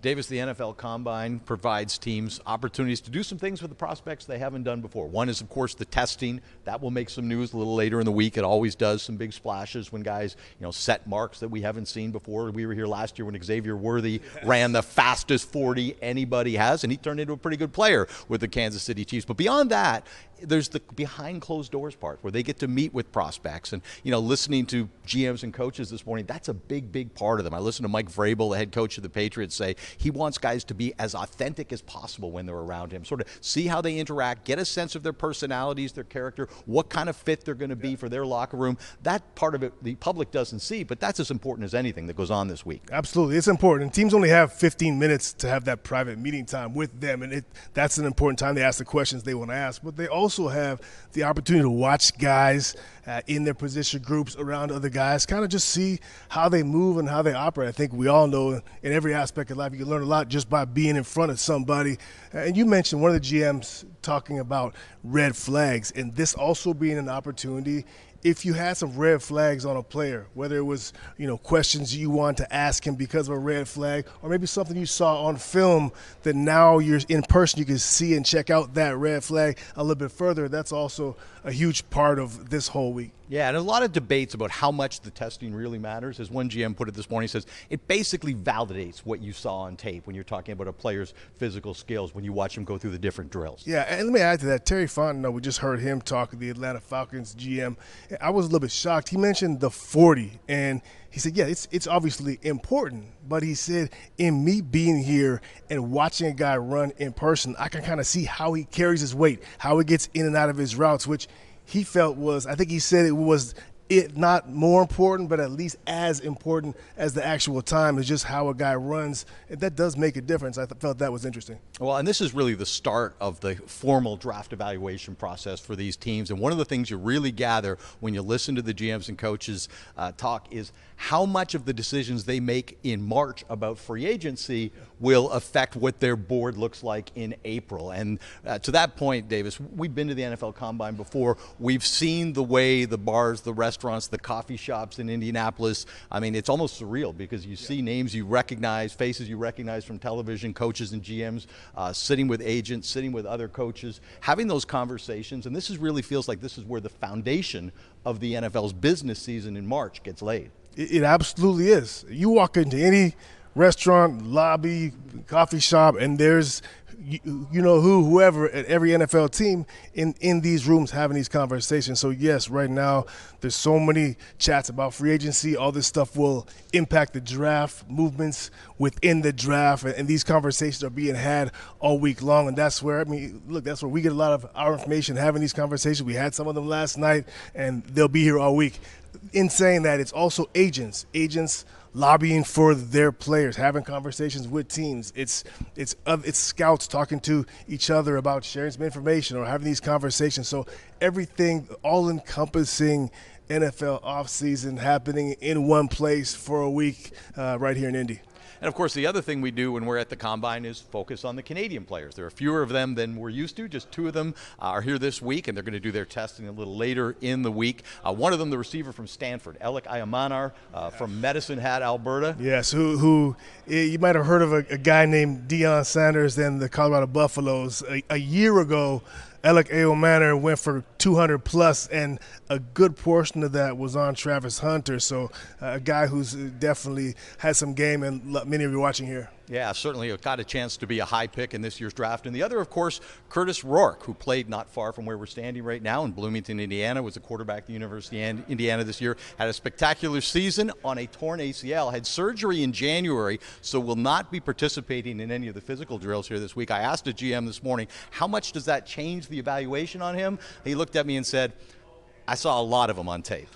Davis, the NFL Combine provides teams opportunities to do some things with the prospects they haven't done before. One is, of course, the testing. That will make some news a little later in the week. It always does, some big splashes when guys, set marks that we haven't seen before. We were here last year when Xavier Worthy ran the fastest 40 anybody has, and he turned into a pretty good player with the Kansas City Chiefs. But beyond that, there's the behind closed doors part where they get to meet with prospects. And, listening to GMs and coaches this morning, that's a big, big part of them. I listened to Mike Vrabel, the head coach of the Patriots, say he wants guys to be as authentic as possible when they're around him, sort of see how they interact, get a sense of their personalities, their character, what kind of fit they're going to be for their locker room. That part of it the public doesn't see, but that's as important as anything that goes on this week. Absolutely. It's important. Teams only have 15 minutes to have that private meeting time with them, and that's an important time to ask the questions they want to ask. But they also have the opportunity to watch guys in their position groups around other guys, kind of just see how they move and how they operate. I think we all know in every aspect of life you can learn a lot just by being in front of somebody. And you mentioned one of the GMs talking about red flags, and this also being an opportunity if you had some red flags on a player, whether it was, questions you want to ask him because of a red flag, or maybe something you saw on film that now you're in person, you can see and check out that red flag a little bit further. That's also a huge part of this whole week. Yeah, and a lot of debates about how much the testing really matters. As one GM put it this morning, he says it basically validates what you saw on tape when you're talking about a player's physical skills when you watch him go through the different drills. Yeah, and let me add to that. Terry Fontenot, we just heard him talk to the Atlanta Falcons GM. I was a little bit shocked. He mentioned the 40, and he said, yeah, it's obviously important, but he said, in me being here and watching a guy run in person, I can kind of see how he carries his weight, how he gets in and out of his routes, which he felt was, I think he said it was not more important, but at least as important as the actual time is just how a guy runs. And that does make a difference. I felt that was interesting. Well, and this is really the start of the formal draft evaluation process for these teams. And one of the things you really gather when you listen to the GMs and coaches talk is how much of the decisions they make in March about free agency will affect what their board looks like in April. And to that point, Davis, we've been to the NFL Combine before. We've seen the way the bars, the restaurants, the coffee shops in Indianapolis, I mean, it's almost surreal because you see names you recognize, faces you recognize from television, coaches and GMs, sitting with agents, sitting with other coaches, having those conversations. And this really feels like this is where the foundation of the NFL's business season in March gets laid. It absolutely is. You walk into any restaurant, lobby, coffee shop, and there's whoever at every NFL team in these rooms having these conversations. So yes, right now there's so many chats about free agency. All this stuff will impact the draft, movements within the draft, and these conversations are being had all week long. And that's where, that's where we get a lot of our information, having these conversations. We had some of them last night, and they'll be here all week. In saying that, it's also agents lobbying for their players, having conversations with teams. It's scouts talking to each other about sharing some information or having these conversations. So everything, all-encompassing NFL offseason happening in one place for a week right here in Indy. And, of course, the other thing we do when we're at the Combine is focus on the Canadian players. There are fewer of them than we're used to. Just two of them are here this week, and they're going to do their testing a little later in the week. One of them, the receiver from Stanford, Alec Ayamanar from Medicine Hat, Alberta. Yes, who you might have heard of a guy named Deion Sanders and the Colorado Buffaloes. A year ago, Alec Ayamanar went for 200-plus, and a good portion of that was on Travis Hunter. So a guy who's definitely had some game, and many of you watching here. Yeah, certainly got a chance to be a high pick in this year's draft. And the other, of course, Curtis Rourke, who played not far from where we're standing right now in Bloomington, Indiana, was a quarterback at the University of Indiana this year, had a spectacular season on a torn ACL, had surgery in January, so will not be participating in any of the physical drills here this week. I asked a GM this morning, how much does that change the evaluation on him? He looked at me and said, I saw a lot of them on tape.